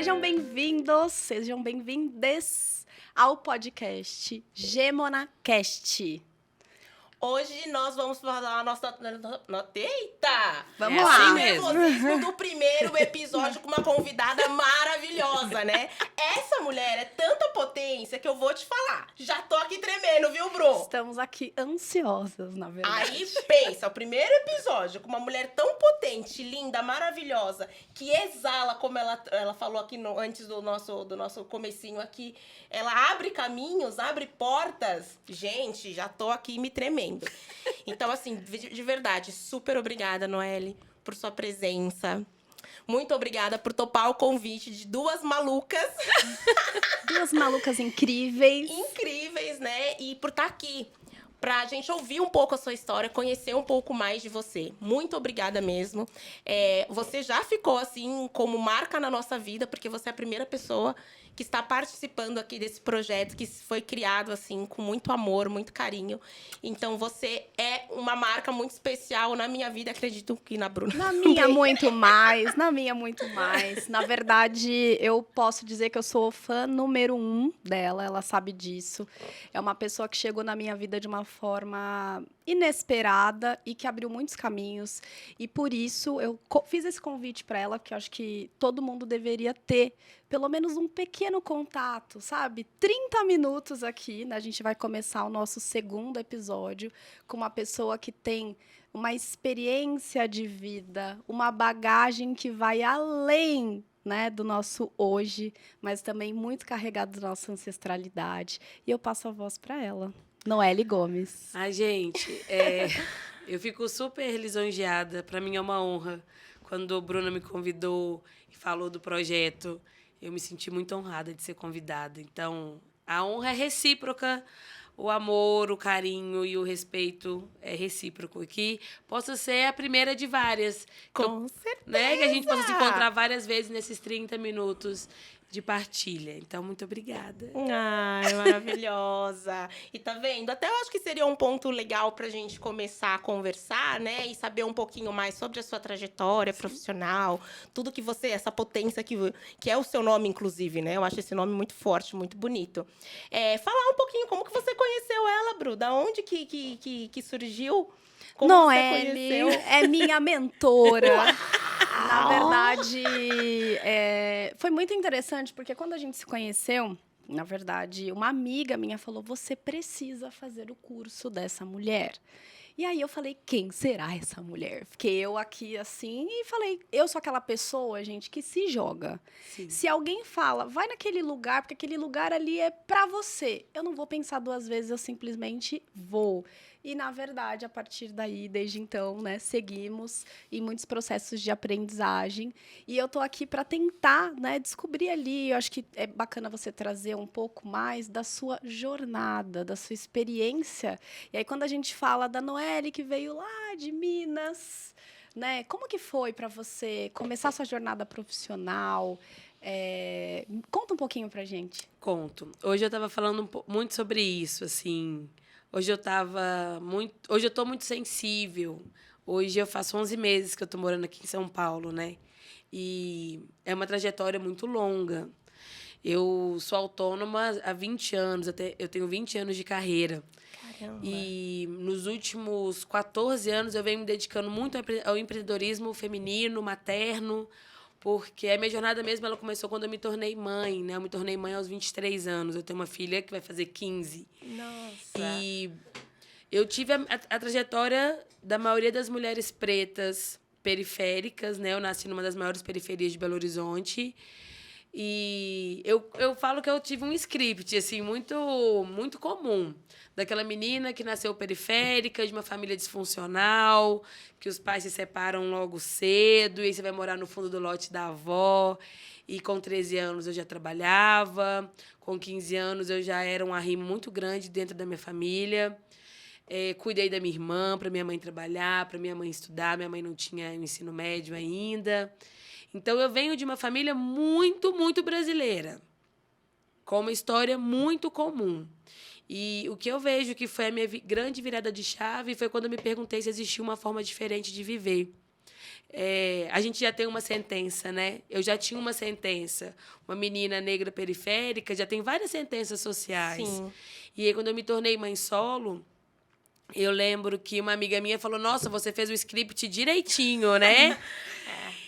Sejam bem-vindos, sejam bem-vindes ao podcast GemonaCast. Hoje nós vamos falar a nossa... Eita! Vamos lá. Nervosismo do primeiro episódio com uma convidada maravilhosa, né? Essa mulher é tanta potência que eu vou te falar. Já tô aqui tremendo, viu, Bru? Estamos aqui ansiosas, na verdade. Aí pensa, o primeiro episódio com uma mulher tão potente, linda, maravilhosa, que exala, como ela falou aqui antes do nosso comecinho aqui, ela abre caminhos, abre portas. Gente, já tô aqui me tremendo. Então, assim, de verdade, super obrigada, Noelle, por sua presença. Muito obrigada por topar o convite de duas malucas. Duas malucas incríveis. Incríveis, né? E por estar aqui, pra gente ouvir um pouco a sua história, conhecer um pouco mais de você. Muito obrigada mesmo. Você já ficou, assim, como marca na nossa vida, porque você é a primeira pessoa que está participando aqui desse projeto, que foi criado, assim, com muito amor, muito carinho. Então, você é uma marca muito especial na minha vida, acredito que na Bruna. Na minha, muito mais. Na minha, muito mais. Na verdade, eu posso dizer que eu sou fã número 1 dela. Ela sabe disso. É uma pessoa que chegou na minha vida de uma forma inesperada e que abriu muitos caminhos. E por isso, eu fiz esse convite para ela, porque eu acho que todo mundo deveria ter pelo menos um pequeno contato, sabe? 30 minutos aqui, né? A gente vai começar o nosso segundo episódio com uma pessoa que tem uma experiência de vida, uma bagagem que vai além, né, do nosso hoje, mas também muito carregado da nossa ancestralidade. E eu passo a voz para ela, Noelle Gomes. Ai, gente, eu fico super lisonjeada. Para mim é uma honra. Quando a Bruna me convidou e falou do projeto, eu me senti muito honrada de ser convidada. Então, a honra é recíproca. O amor, o carinho e o respeito é recíproco. Que possa ser a primeira de várias. Com certeza! Né? Que a gente possa se encontrar várias vezes nesses 30 minutos de partilha. Então, muito obrigada. Ai, maravilhosa. E tá vendo? Até eu acho que seria um ponto legal pra gente começar a conversar, né? E saber um pouquinho mais sobre a sua trajetória profissional. Tudo que você... Essa potência que é o seu nome, inclusive, né? Eu acho esse nome muito forte, muito bonito. Falar um pouquinho como que você conheceu ela, Bru? Da onde que surgiu? Como Noelle é minha mentora. Na verdade, foi muito interessante, porque quando a gente se conheceu, na verdade, uma amiga minha falou, você precisa fazer o curso dessa mulher. E aí eu falei, quem será essa mulher? Fiquei eu aqui assim e falei, eu sou aquela pessoa, gente, que se joga. Sim. Se alguém fala, vai naquele lugar, porque aquele lugar ali é pra você. Eu não vou pensar duas vezes, eu simplesmente vou. E, na verdade, a partir daí, desde então, né, seguimos em muitos processos de aprendizagem. E eu tô aqui para tentar, né, descobrir ali. Eu acho que é bacana você trazer um pouco mais da sua jornada, da sua experiência. E aí, quando a gente fala da Noelle, que veio lá de Minas, né, como que foi para você começar a sua jornada profissional? Conta um pouquinho pra gente. Conto. Hoje eu estava falando muito sobre isso, assim. Hoje eu tô muito sensível. Hoje eu faço 11 meses que eu tô morando aqui em São Paulo, né? E é uma trajetória muito longa. Eu sou autônoma há 20 anos, eu tenho 20 anos de carreira. Caramba. E nos últimos 14 anos eu venho me dedicando muito ao empreendedorismo feminino, materno, porque a minha jornada mesmo ela começou quando eu me tornei mãe, né? Eu me tornei mãe aos 23 anos. Eu tenho uma filha que vai fazer 15. Nossa. E eu tive a trajetória da maioria das mulheres pretas periféricas, né? Eu nasci numa das maiores periferias de Belo Horizonte. E eu falo que eu tive um script, assim, muito, muito comum. Daquela menina que nasceu periférica, de uma família disfuncional, que os pais se separam logo cedo, e aí você vai morar no fundo do lote da avó. E com 13 anos eu já trabalhava, com 15 anos eu já era um arrimo muito grande dentro da minha família. Cuidei da minha irmã, para minha mãe trabalhar, para minha mãe estudar. Minha mãe não tinha o ensino médio ainda. Então, eu venho de uma família muito, muito brasileira, com uma história muito comum. E o que eu vejo que foi a minha grande virada de chave foi quando eu me perguntei se existia uma forma diferente de viver. A gente já tem uma sentença, né? Eu já tinha uma sentença. Uma menina negra periférica já tem várias sentenças sociais. Sim. E aí, quando eu me tornei mãe solo, eu lembro que uma amiga minha falou, nossa, você fez o script direitinho, né?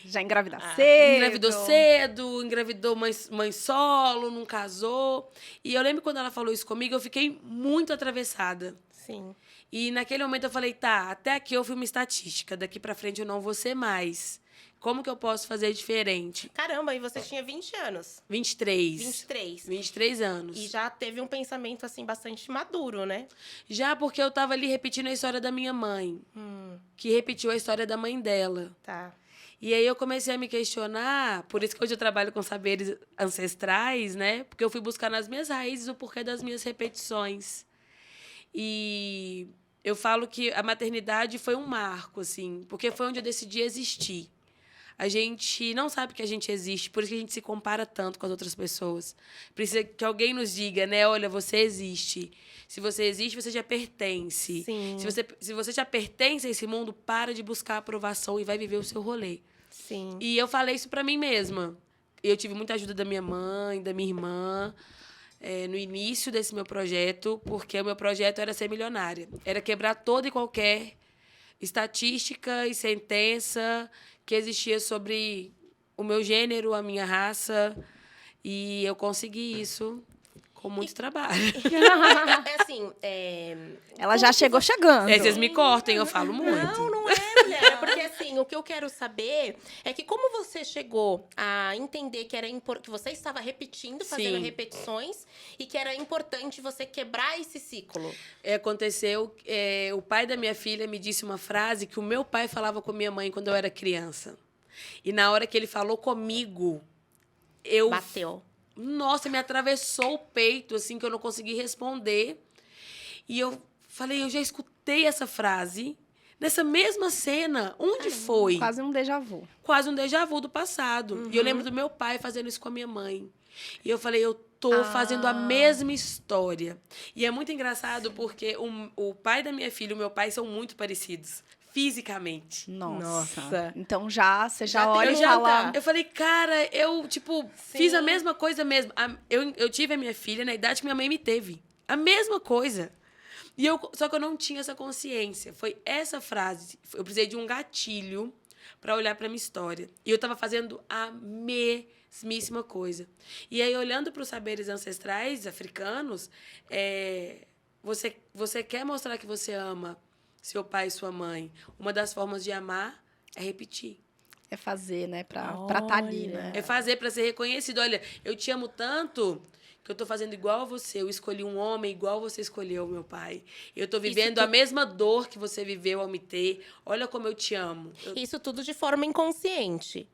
Já engravida cedo. Engravidou mãe solo, não casou. E eu lembro quando ela falou isso comigo, eu fiquei muito atravessada. Sim. E naquele momento eu falei, tá, até aqui eu fui uma estatística, daqui pra frente eu não vou ser mais. Como que eu posso fazer diferente? Caramba, e você tinha 20 anos. 23. 23. 23 anos. E já teve um pensamento, assim, bastante maduro, né? Já porque eu tava ali repetindo a história da minha mãe, que repetiu a história da mãe dela. Tá. E aí eu comecei a me questionar, por isso que hoje eu trabalho com saberes ancestrais, né? Porque eu fui buscar nas minhas raízes o porquê das minhas repetições. E eu falo que a maternidade foi um marco, assim, porque foi onde eu decidi existir. A gente não sabe que a gente existe, por isso que a gente se compara tanto com as outras pessoas. Precisa que alguém nos diga, né? Olha, você existe. Se você existe, você já pertence. Sim. Se você já pertence a esse mundo, para de buscar aprovação e vai viver o seu rolê. Sim. E eu falei isso pra mim mesma. Eu tive muita ajuda da minha mãe, da minha irmã, no início desse meu projeto, porque o meu projeto era ser milionária. Era quebrar toda e qualquer estatística e sentença que existia sobre o meu gênero, a minha raça. E eu consegui isso com muito trabalho. É assim, Ela já chegou chegando. Vocês me cortem, eu falo muito. Não é, mulher. É porque, assim, o que eu quero saber é que como você chegou a entender que que você estava repetindo, fazendo Sim. repetições, e que era importante você quebrar esse ciclo. Aconteceu, o pai da minha filha me disse uma frase que o meu pai falava com minha mãe quando eu era criança. E na hora que ele falou comigo, Bateu. Nossa, me atravessou o peito, assim, que eu não consegui responder. E eu falei, eu já escutei essa frase nessa mesma cena. Onde foi? Quase um déjà vu. Quase um déjà vu do passado. E eu lembro do meu pai fazendo isso com a minha mãe. E eu falei, eu tô fazendo a mesma história. E é muito engraçado porque o pai da minha filha e o meu pai são muito parecidos. Fisicamente. Nossa. Então você já Já olha tem e fala... Eu falei, cara, eu, fiz a mesma coisa mesmo. Eu tive a minha filha na idade que minha mãe me teve. A mesma coisa. Só que eu não tinha essa consciência. Foi essa frase. Eu precisei de um gatilho para olhar para minha história. E eu estava fazendo a mesmíssima coisa. E aí, olhando para os saberes ancestrais africanos, você quer mostrar que você ama seu pai e sua mãe. Uma das formas de amar é repetir. É fazer, né? Pra estar ali, né? É fazer para ser reconhecido. Olha, eu te amo tanto que eu tô fazendo igual a você. Eu escolhi um homem igual você escolheu, meu pai. Eu tô vivendo a mesma dor que você viveu ao me ter. Olha como eu te amo. Isso tudo de forma inconsciente.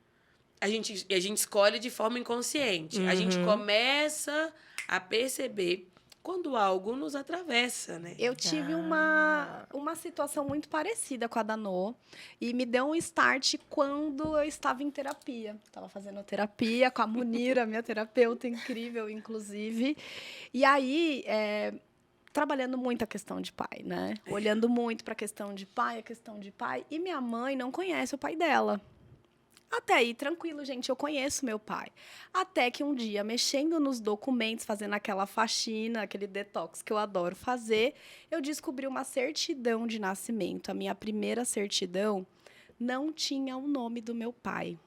A gente escolhe de forma inconsciente. A gente começa a perceber quando algo nos atravessa, né? Eu tive uma situação muito parecida com a da Nô. E me deu um start quando eu estava em terapia. Estava fazendo terapia com a Munira, minha terapeuta incrível, inclusive. E aí, trabalhando muito a questão de pai, né? Olhando muito para a questão de pai. E minha mãe não conhece o pai dela. Até aí, tranquilo, gente, eu conheço meu pai. Até que um dia, mexendo nos documentos, fazendo aquela faxina, aquele detox que eu adoro fazer, eu descobri uma certidão de nascimento. A minha primeira certidão não tinha o nome do meu pai.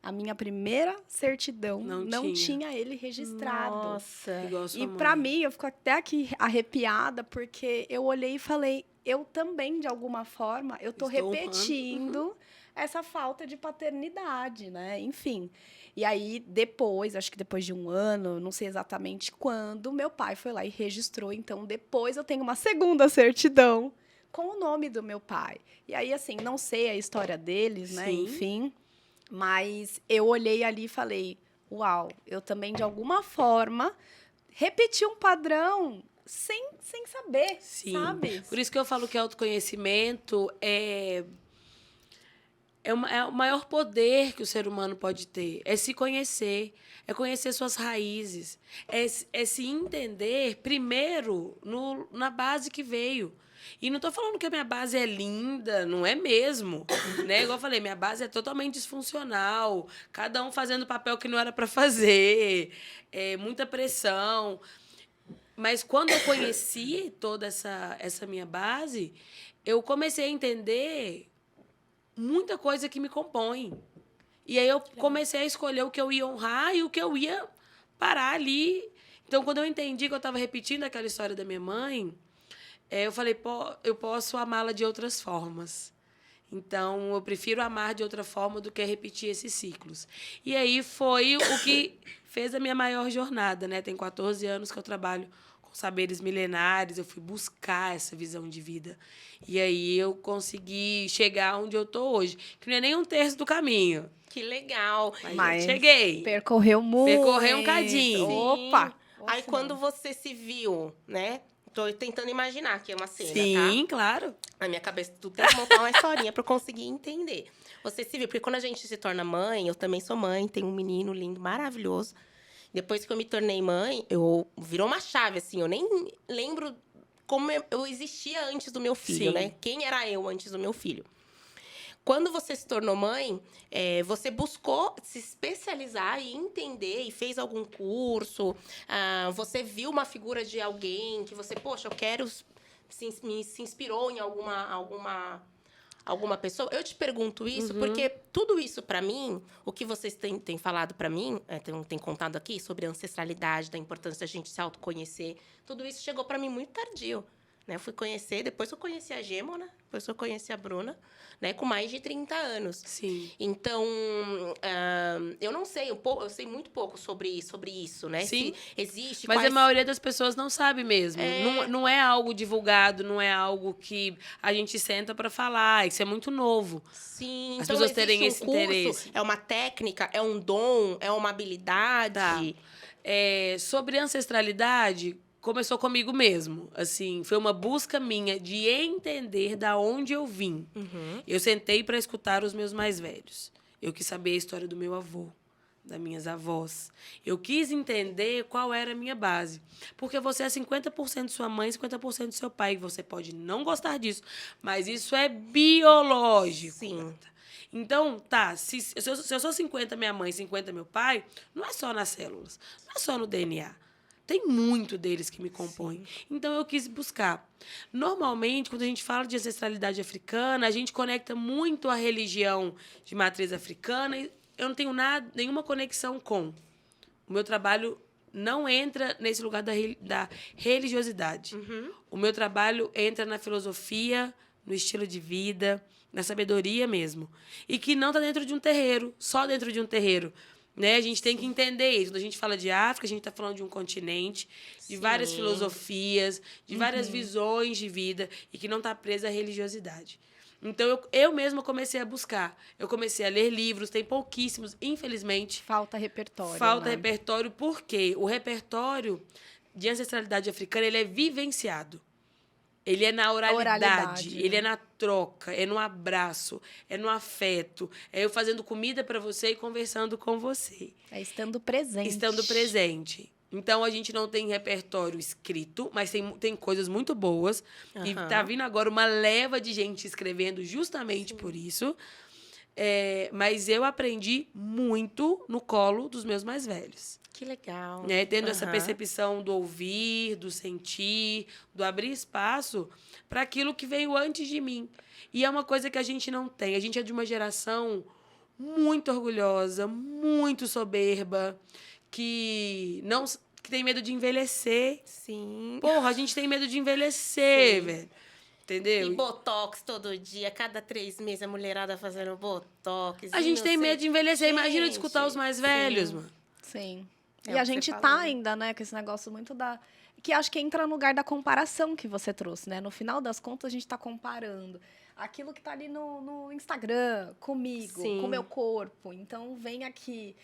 A minha primeira certidão não tinha ele registrado. Nossa. Igual a sua E mãe. para mim, eu fico até aqui arrepiada, porque eu olhei e falei, eu também, de alguma forma, eu tô Estou repetindo essa falta de paternidade, né? Enfim. E aí, depois, acho que depois de um ano, não sei exatamente quando, meu pai foi lá e registrou. Então, depois eu tenho uma segunda certidão com o nome do meu pai. E aí, assim, não sei a história deles, né? Sim. Enfim. Mas eu olhei ali e falei, uau, eu também, de alguma forma, repeti um padrão sem saber, Sim. sabe? Por isso que eu falo que autoconhecimento é o maior poder que o ser humano pode ter. É se conhecer, é conhecer suas raízes, é se entender primeiro na base que veio. E não tô falando que a minha base é linda, não é mesmo. Né? Igual eu falei, minha base é totalmente disfuncional. Cada um fazendo o papel que não era para fazer. Muita pressão. Mas quando eu conheci toda essa minha base, eu comecei a entender muita coisa que me compõe. E aí eu comecei a escolher o que eu ia honrar e o que eu ia parar ali. Então, quando eu entendi que eu estava repetindo aquela história da minha mãe, eu falei, eu posso amá-la de outras formas. Então, eu prefiro amar de outra forma do que repetir esses ciclos. E aí foi o que fez a minha maior jornada, né? Tem 14 anos que eu trabalho com saberes milenares, eu fui buscar essa visão de vida. E aí eu consegui chegar onde eu tô hoje, que não é nem um terço do caminho. Que legal. Mas cheguei. Percorreu muito. Percorreu um cadinho. Opa! Aí quando você se viu, né? Tô tentando imaginar aqui uma cena, Sim, tá? claro. Na minha cabeça, tu tem que montar uma historinha pra eu conseguir entender. Você se viu, porque quando a gente se torna mãe, eu também sou mãe, tenho um menino lindo, maravilhoso. Depois que eu me tornei mãe, virou uma chave, assim. Eu nem lembro como eu existia antes do meu filho, Sim. né? Quem era eu antes do meu filho. Quando você se tornou mãe, você buscou se especializar e entender e fez algum curso. Você viu uma figura de alguém que você, poxa, eu quero... Se inspirou em alguma pessoa? Eu te pergunto isso porque tudo isso, para mim, o que vocês têm falado para mim, têm contado aqui sobre a ancestralidade, da importância da gente se autoconhecer, tudo isso chegou para mim muito tardio. Né? Eu fui conhecer, depois eu conheci a Gêmona, depois eu conheci a Bruna, né? Com mais de 30 anos. Sim. Então, eu não sei, eu sei muito pouco sobre isso, né? Sim. Se existe... Mas a maioria das pessoas não sabe mesmo. Não é algo divulgado, não é algo que a gente senta para falar. Isso é muito novo. Sim, As então pessoas terem existe esse curso, interesse. é uma técnica, é um dom, é uma habilidade. Tá. Sobre ancestralidade, começou comigo mesmo. Assim, foi uma busca minha de entender da onde eu vim. Eu sentei para escutar os meus mais velhos. Eu quis saber a história do meu avô, das minhas avós. Eu quis entender qual era a minha base. Porque você é 50% de sua mãe, 50% do seu pai. Você pode não gostar disso, mas isso é biológico. Sim. Então, tá, se eu sou 50 minha mãe, 50 meu pai, não é só nas células, não é só no DNA. Tem muito deles que me compõem. Sim. Então, eu quis buscar. Normalmente, quando a gente fala de ancestralidade africana, a gente conecta muito a religião de matriz africana e eu não tenho nenhuma conexão com. O meu trabalho não entra nesse lugar da religiosidade. O meu trabalho entra na filosofia, no estilo de vida, na sabedoria mesmo. E que não está dentro de um terreiro, só dentro de um terreiro. Né? A gente tem que entender isso. Quando a gente fala de África, a gente está falando de um continente, de várias filosofias, de várias visões de vida e que não está presa à religiosidade. Então, eu mesma comecei a buscar. Eu comecei a ler livros, tem pouquíssimos, infelizmente. Falta repertório. Falta né? repertório, por quê? O repertório de ancestralidade africana ele é vivenciado. Ele é na oralidade, ele é na troca, é no abraço, é no afeto. É eu fazendo comida para você e conversando com você. É estando presente. Estando presente. Então, a gente não tem repertório escrito, mas tem coisas muito boas. E tá vindo agora uma leva de gente escrevendo justamente por isso. Mas eu aprendi muito no colo dos meus mais velhos. Que legal. Né? Tendo essa percepção do ouvir, do sentir, do abrir espaço para aquilo que veio antes de mim. E é uma coisa que a gente não tem. A gente é de uma geração muito orgulhosa, muito soberba, que tem medo de envelhecer. Sim. Porra, a gente tem medo de envelhecer, velho. Entendeu? E botox todo dia, cada 3 meses a mulherada fazendo botox. A gente tem medo de envelhecer. Gente, Imagina de escutar os mais velhos, mano. Sim. É E o a que gente você tá falou. ainda, né, com esse negócio muito da... Que acho que entra no lugar da comparação que você trouxe, né? No final das contas, a gente tá comparando aquilo que tá ali no Instagram, comigo, Sim. com o meu corpo. Então, vem aqui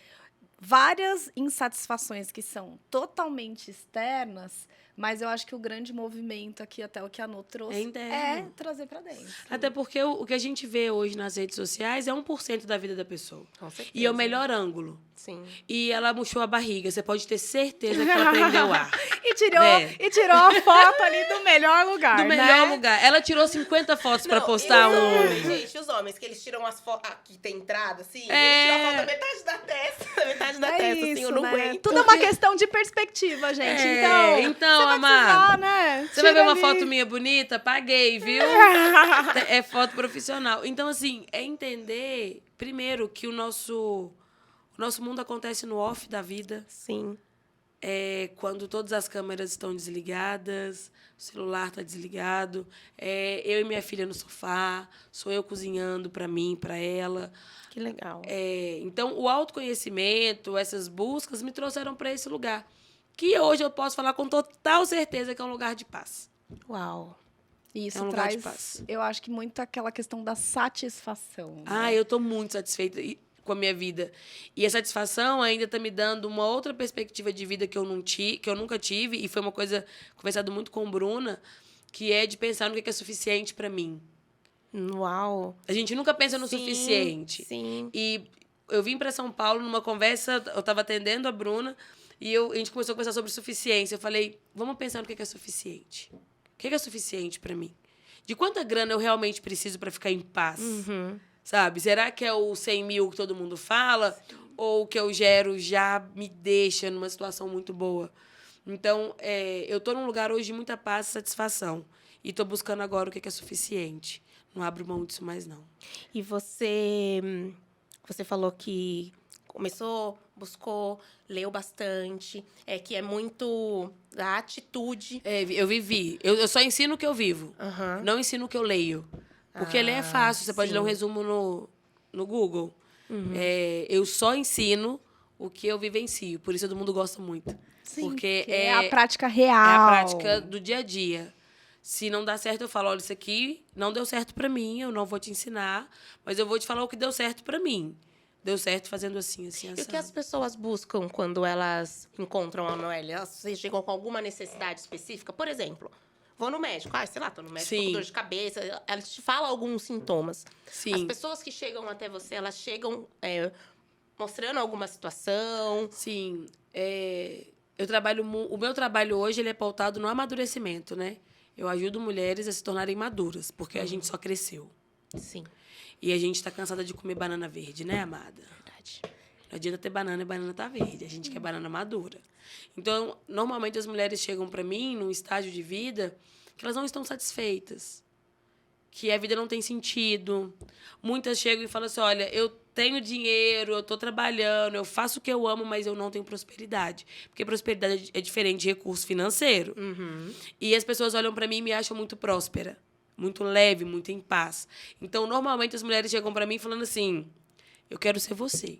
várias insatisfações que são totalmente externas Mas eu acho que o grande movimento aqui, até o que a Nô trouxe, interno. é trazer pra dentro. Até porque o que a gente vê hoje nas redes sociais é 1% da vida da pessoa. Com certeza. E é o melhor ângulo. Sim. E ela murchou a barriga. Você pode ter certeza que ela prendeu o ar. E tirou a foto ali do melhor lugar, Do melhor lugar. Ela tirou 50 fotos pra postar e os um... homens, gente, os homens, que eles tiram as fotos... Aqui tem entrada, assim. Eles tiram a foto da metade da testa. Metade da testa, assim, eu não aguento. Tudo é uma questão de perspectiva, gente. Então, você vai amado, precisar, né? Você vai ver uma ali. foto minha bonita? Paguei, viu? É foto profissional. Então, assim, é entender, primeiro, que o nosso mundo acontece no off da vida. Sim. É quando todas as câmeras estão desligadas, o celular está desligado, eu e minha filha no sofá, sou eu cozinhando para mim, para ela. Que legal. Então, o autoconhecimento, essas buscas me trouxeram para esse lugar, que hoje eu posso falar com total certeza que é um lugar de paz. Uau. Isso É um lugar de traz, paz. eu acho que muito aquela questão da satisfação. Ah, eu estou muito satisfeita com a minha vida. E a satisfação ainda está me dando uma outra perspectiva de vida que eu nunca tive, e foi uma coisa conversada muito com Bruna, que é de pensar no que é suficiente para mim. Uau. A gente nunca pensa no suficiente. Sim. E eu vim para São Paulo numa conversa, eu estava atendendo a Bruna, e a gente começou a conversar sobre suficiência. Eu falei, vamos pensar no que é suficiente. O que é suficiente para mim? De quanta grana eu realmente preciso para ficar em paz? Sabe? Será que é o 100 mil que todo mundo fala? Ou o que eu gero já me deixa numa situação muito boa? Então, eu estou num lugar hoje de muita paz e satisfação. E estou buscando agora o que é suficiente. Não abro mão disso mais, não. E você falou que buscou, leu bastante, que é muito da atitude. Eu vivi. Eu só ensino o que eu vivo. Aham. Não ensino o que eu leio. Porque ler é fácil. Você pode sim. ler um resumo no Google. Eu só ensino o que eu vivencio. Por isso todo mundo gosta muito. Sim, Porque é a prática real. É a prática do dia a dia. Se não dá certo, eu falo, olha, isso aqui não deu certo pra mim, eu não vou te ensinar, mas eu vou te falar o que deu certo pra mim. Deu certo fazendo assim, assim, assim. E o que as pessoas buscam quando elas encontram a Noelle? Elas chegam com alguma necessidade específica? Por exemplo, vou no médico. Sei lá, tô no médico com dor de cabeça. Elas te falam alguns sintomas. Sim. As pessoas que chegam até você, elas chegam mostrando alguma situação? Sim. Eu trabalho... O meu trabalho hoje ele é pautado no amadurecimento, né? Eu ajudo mulheres a se tornarem maduras, porque a gente só cresceu. Sim. E a gente tá cansada de comer banana verde, né, amada? Verdade. Não adianta ter banana e banana tá verde. A gente quer banana madura. Então, normalmente as mulheres chegam para mim num estágio de vida que elas não estão satisfeitas. Que a vida não tem sentido. Muitas chegam e falam assim, olha, eu tenho dinheiro, eu tô trabalhando, eu faço o que eu amo, mas eu não tenho prosperidade. Porque prosperidade é diferente de recurso financeiro. E as pessoas olham para mim e me acham muito próspera. Muito leve, muito em paz. Então, normalmente, as mulheres chegam para mim falando assim, eu quero ser você.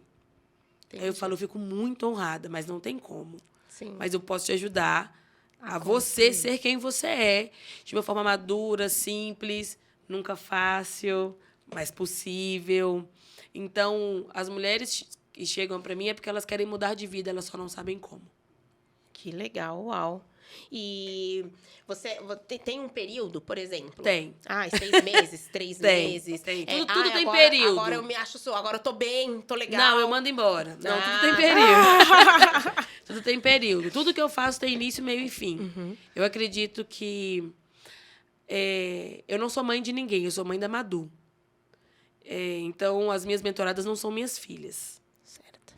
Entendi. Aí eu falo, eu fico muito honrada, mas não tem como. Sim. Mas eu posso te ajudar a você ser quem você é. De uma forma madura, simples, nunca fácil, mas possível. Então, as mulheres que chegam para mim é porque elas querem mudar de vida, elas só não sabem como. Que legal, uau. E você tem um período, por exemplo? Tem. 6 meses, 3 meses. Tem. Tudo tem agora, período. Agora eu me acho, agora eu tô bem, tô legal. Não, eu mando embora. Não, tudo tem período. Tudo tem período. Tudo que eu faço tem início, meio e fim. Eu acredito que eu não sou mãe de ninguém, eu sou mãe da Madu. Então, as minhas mentoradas não são minhas filhas. Certo.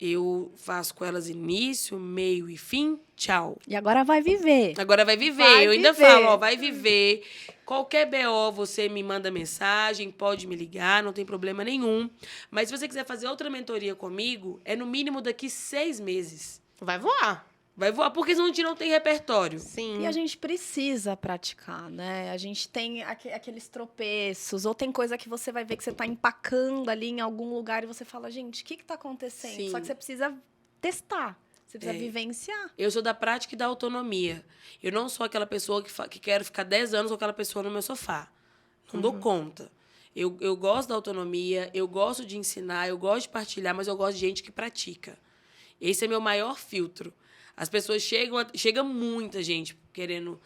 Eu faço com elas início, meio e fim, tchau. E agora vai viver. Agora vai viver. Vai eu ainda viver. falo, ó, vai viver. Qualquer BO, você me manda mensagem, pode me ligar, não tem problema nenhum. Mas se você quiser fazer outra mentoria comigo, é no mínimo daqui 6 meses. Vai voar. Vai voar, porque senão a gente não tem repertório. Sim. E a gente precisa praticar, né? A gente tem aqueles tropeços, ou tem coisa que você vai ver que você tá empacando ali em algum lugar e você fala, gente, o que tá acontecendo? Sim. Só que você precisa testar, você precisa vivenciar. Eu sou da prática e da autonomia. Eu não sou aquela pessoa que quero ficar 10 anos com aquela pessoa no meu sofá. Não dou conta. Eu gosto da autonomia, eu gosto de ensinar, eu gosto de partilhar, mas eu gosto de gente que pratica. Esse é meu maior filtro. As pessoas chega muita gente querendo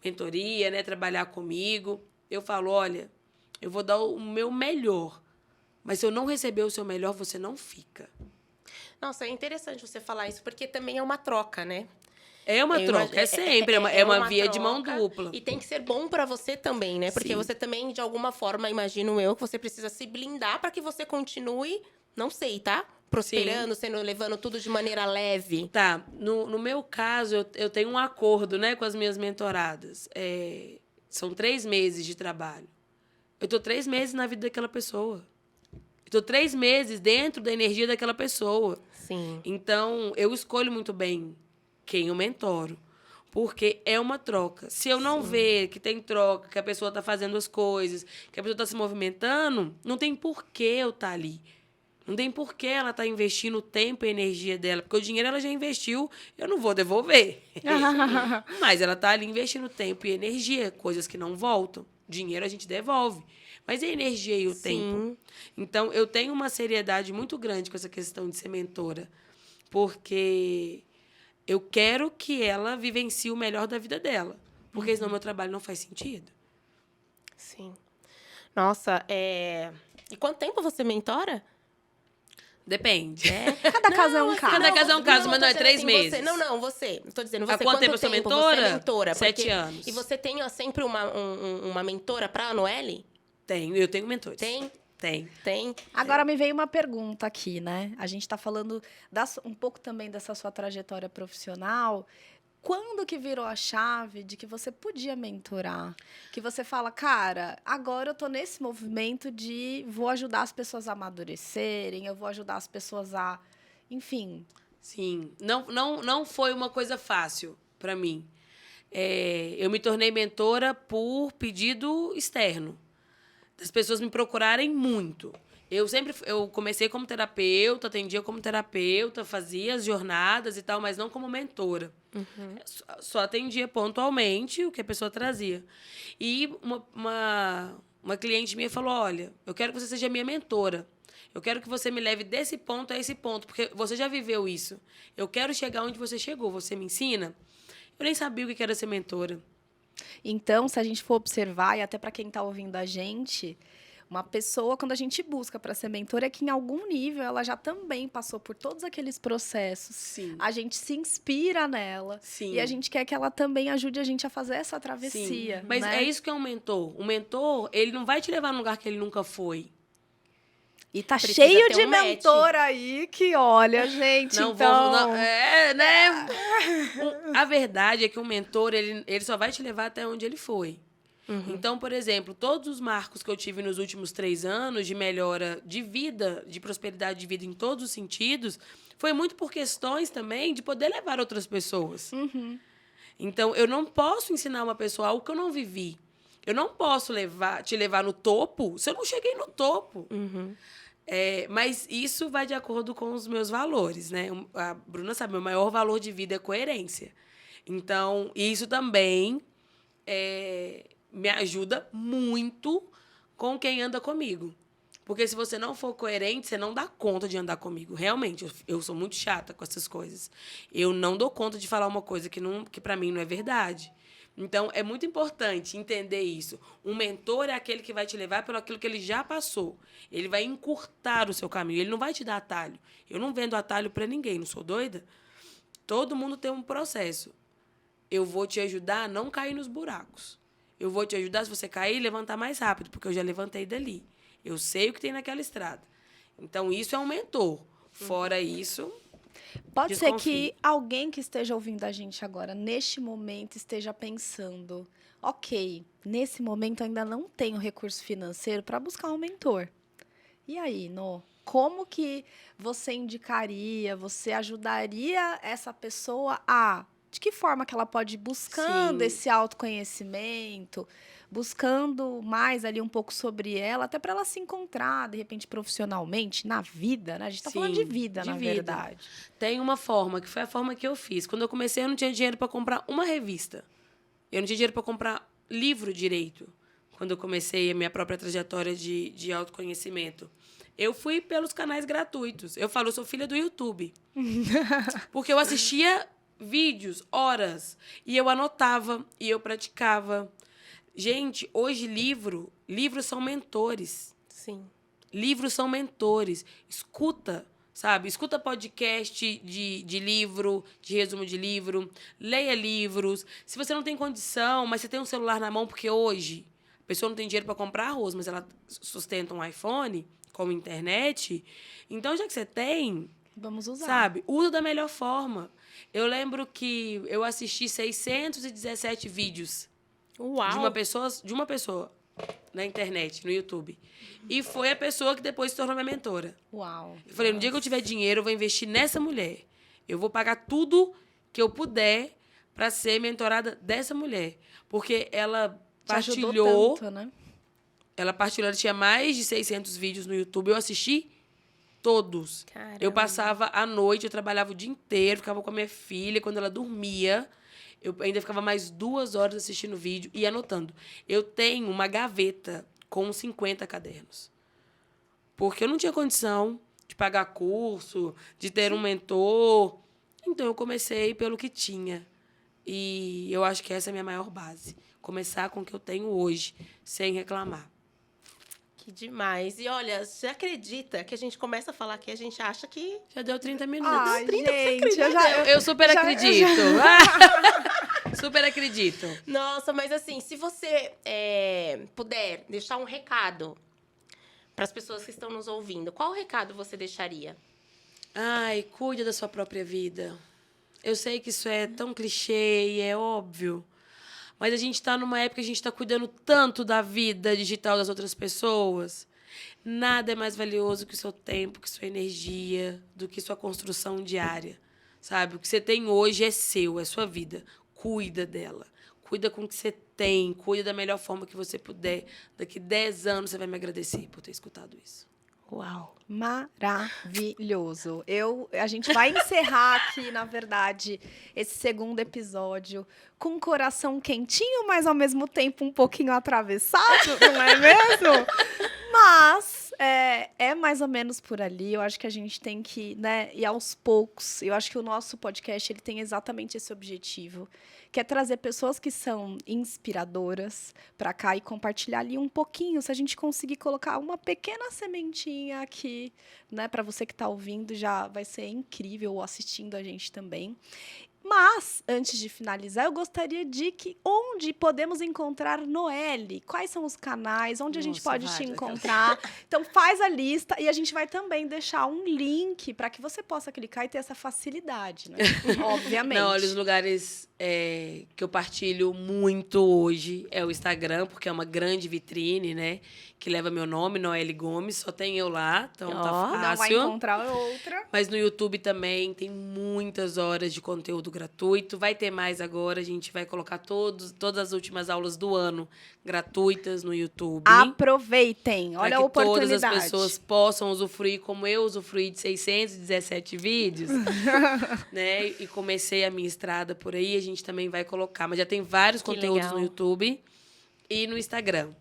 mentoria, né, trabalhar comigo. Eu falo, olha, eu vou dar o meu melhor, mas se eu não receber o seu melhor, você não fica. Nossa, é interessante você falar isso, porque também é uma troca, né? É uma troca, é sempre, é uma via de mão troca, dupla. E tem que ser bom para você também, né? Porque Sim. você também, de alguma forma, imagino eu, que você precisa se blindar para que você continue, não sei, tá? Prosperando, levando tudo de maneira leve. Tá, no meu caso, eu tenho um acordo, né, com as minhas mentoradas. São 3 meses de trabalho. Eu tô 3 meses na vida daquela pessoa. Eu tô 3 meses dentro da energia daquela pessoa. Sim. Então, eu escolho muito bem quem eu mentoro. Porque é uma troca. Se eu não ver que tem troca, que a pessoa está fazendo as coisas, que a pessoa está se movimentando, não tem por que eu estar ali. Não tem por que ela estar investindo o tempo e a energia dela. Porque o dinheiro ela já investiu, eu não vou devolver. Mas ela está ali investindo tempo e energia, coisas que não voltam. Dinheiro a gente devolve. Mas e a energia e o tempo? Então, eu tenho uma seriedade muito grande com essa questão de ser mentora. Porque eu quero que ela vivencie o melhor da vida dela. Porque senão meu trabalho não faz sentido. Sim. Nossa, E quanto tempo você mentora? Depende. Cada caso é um caso. Cada caso é um caso, mas não é tô 3 dizendo assim, meses. você. Estou dizendo você. Há quanto tempo eu sou mentora? Você é mentora? 7 anos. E você tem sempre uma mentora para a Noelle? Eu tenho mentores. Tem? Tem. Agora me veio uma pergunta aqui, né? A gente está falando um pouco também dessa sua trajetória profissional. Quando que virou a chave de que você podia mentorar? Que você fala, cara, agora eu tô nesse movimento de vou ajudar as pessoas a amadurecerem, eu vou ajudar as pessoas a... Enfim. Sim. Não foi uma coisa fácil para mim. Eu me tornei mentora por pedido externo. Das pessoas me procurarem muito. Eu comecei como terapeuta, atendia como terapeuta, fazia as jornadas e tal, mas não como mentora. Só atendia pontualmente o que a pessoa trazia. E uma cliente minha falou, olha, eu quero que você seja minha mentora. Eu quero que você me leve desse ponto a esse ponto, porque você já viveu isso. Eu quero chegar onde você chegou. Você me ensina? Eu nem sabia o que era ser mentora. Então, se a gente for observar, e até para quem está ouvindo a gente, uma pessoa, quando a gente busca para ser mentora, é que em algum nível ela já também passou por todos aqueles processos. Sim. A gente se inspira nela. Sim. E a gente quer que ela também ajude a gente a fazer essa travessia. Sim. Mas né? é isso que é um mentor. O mentor, ele não vai te levar num lugar que ele nunca foi. E tá Precisa cheio ter de um match. mentor aí que olha, gente. Não então... vou. Não, né? A verdade é que o mentor, ele só vai te levar até onde ele foi. Então, por exemplo, todos os marcos que eu tive nos últimos 3 anos de melhora de vida, de prosperidade de vida em todos os sentidos, foi muito por questões também de poder levar outras pessoas. Então, eu não posso ensinar uma pessoa algo que eu não vivi. Eu não posso te levar no topo se eu não cheguei no topo. Mas isso vai de acordo com os meus valores, né? A Bruna sabe, meu maior valor de vida é coerência. Então, isso também me ajuda muito com quem anda comigo. Porque se você não for coerente, você não dá conta de andar comigo. Realmente, eu sou muito chata com essas coisas. Eu não dou conta de falar uma coisa que para mim não é verdade. Então, é muito importante entender isso. Um mentor é aquele que vai te levar pelo aquilo que ele já passou. Ele vai encurtar o seu caminho. Ele não vai te dar atalho. Eu não vendo atalho para ninguém, não sou doida. Todo mundo tem um processo. Eu vou te ajudar a não cair nos buracos. Eu vou te ajudar, se você cair, levantar mais rápido, porque eu já levantei dali. Eu sei o que tem naquela estrada. Então, isso é um mentor. Fora isso... Pode ser que alguém que esteja ouvindo a gente agora, neste momento, esteja pensando, ok, nesse momento ainda não tenho recurso financeiro para buscar um mentor. E aí, Nô? Como que você indicaria, você ajudaria essa pessoa a... De que forma que ela pode ir buscando esse autoconhecimento, buscando mais ali um pouco sobre ela, até para ela se encontrar, de repente, profissionalmente, na vida, né? A gente está falando de vida, na verdade. Tem uma forma, que foi a forma que eu fiz. Quando eu comecei, eu não tinha dinheiro para comprar uma revista. Eu não tinha dinheiro para comprar livro direito. Quando eu comecei a minha própria trajetória de autoconhecimento. Eu fui pelos canais gratuitos. Eu falo, eu sou filha do YouTube. Porque eu assistia vídeos, horas. E eu anotava, e eu praticava. Gente, hoje livros são mentores. Sim. Livros são mentores. Escuta, sabe? Escuta podcast de livro, de resumo de livro. Leia livros. Se você não tem condição, mas você tem um celular na mão, porque hoje a pessoa não tem dinheiro para comprar arroz, mas ela sustenta um iPhone com internet. Então, já que você tem, Vamos usar. sabe? Usa da melhor forma. Eu lembro que eu assisti 617 vídeos Uau! de uma pessoa na internet, no YouTube. E foi a pessoa que depois se tornou minha mentora. Uau. Eu falei, no dia que eu tiver dinheiro, eu vou investir nessa mulher. Eu vou pagar tudo que eu puder para ser mentorada dessa mulher. Porque ela Te ajudou partilhou... tanto, né? Ela partilhou, ela tinha mais de 600 vídeos no YouTube. Eu assisti todos. Caramba. Eu passava a noite, eu trabalhava o dia inteiro, ficava com a minha filha. Quando ela dormia, eu ainda ficava mais 2 horas assistindo vídeo e anotando. Eu tenho uma gaveta com 50 cadernos. Porque eu não tinha condição de pagar curso, de ter um mentor. Então, eu comecei pelo que tinha. E eu acho que essa é a minha maior base. Começar com o que eu tenho hoje, sem reclamar. Que demais. E olha, você acredita que a gente começa a falar aqui, a gente acha que... Já deu 30 minutos. Ai, gente, Eu super já- acredito. Super acredito. Nossa, mas assim, se você puder deixar um recado para as pessoas que estão nos ouvindo, qual recado você deixaria? Ai, cuida da sua própria vida. Eu sei que isso é tão clichê e é óbvio. Mas a gente está numa época que a gente está cuidando tanto da vida digital das outras pessoas. Nada é mais valioso que o seu tempo, que sua energia, do que sua construção diária. Sabe? O que você tem hoje é seu, é sua vida. Cuida dela. Cuida com o que você tem. Cuida da melhor forma que você puder. Daqui 10 anos você vai me agradecer por ter escutado isso. Uau. Maravilhoso. A gente vai encerrar aqui, na verdade, esse segundo episódio com o coração quentinho, mas ao mesmo tempo um pouquinho atravessado, não é mesmo? Mas é mais ou menos por ali. Eu acho que a gente tem que, né, ir aos poucos. Eu acho que o nosso podcast ele tem exatamente esse objetivo, que é trazer pessoas que são inspiradoras para cá e compartilhar ali um pouquinho. Se a gente conseguir colocar uma pequena sementinha aqui, né, para você que está ouvindo, já vai ser incrível, ou assistindo a gente também. Mas, antes de finalizar, eu gostaria de que onde podemos encontrar Noelle? Quais são os canais? Onde a gente Nossa, pode te vários, encontrar? Então, faz a lista e a gente vai também deixar um link para que você possa clicar e ter essa facilidade, né? Obviamente. Não, olha, os lugares que eu partilho muito hoje é o Instagram, porque é uma grande vitrine, né? Que leva meu nome, Noelle Gomes. Só tem eu lá, então tá Não vai fácil. encontrar outra. Mas no YouTube também tem muitas horas de conteúdo gratuito. Vai ter mais agora. A gente vai colocar todas as últimas aulas do ano gratuitas no YouTube. Aproveitem. Olha a Para que oportunidade. todas as pessoas possam usufruir como eu usufruí de 617 vídeos. Né? E comecei a minha estrada por aí. A gente também vai colocar. Mas já tem vários Que conteúdos legal. no YouTube e no Instagram.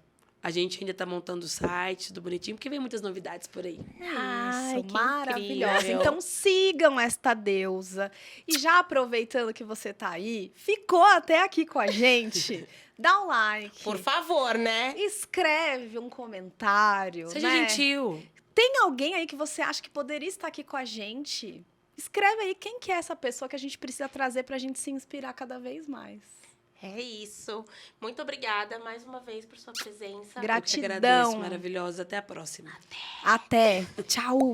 A gente ainda está montando o site, tudo bonitinho, porque vem muitas novidades por aí. Ai, Isso, que maravilhosa. incrível. Então sigam esta deusa. E já aproveitando que você tá aí, ficou até aqui com a gente, dá um like. Por favor, né? Escreve um comentário. Seja né? gentil. Tem alguém aí que você acha que poderia estar aqui com a gente? Escreve aí quem que é essa pessoa que a gente precisa trazer pra gente se inspirar cada vez mais. É isso. Muito obrigada mais uma vez por sua presença. Gratidão. Eu que agradeço, maravilhosa. Até a próxima. Até. Tchau.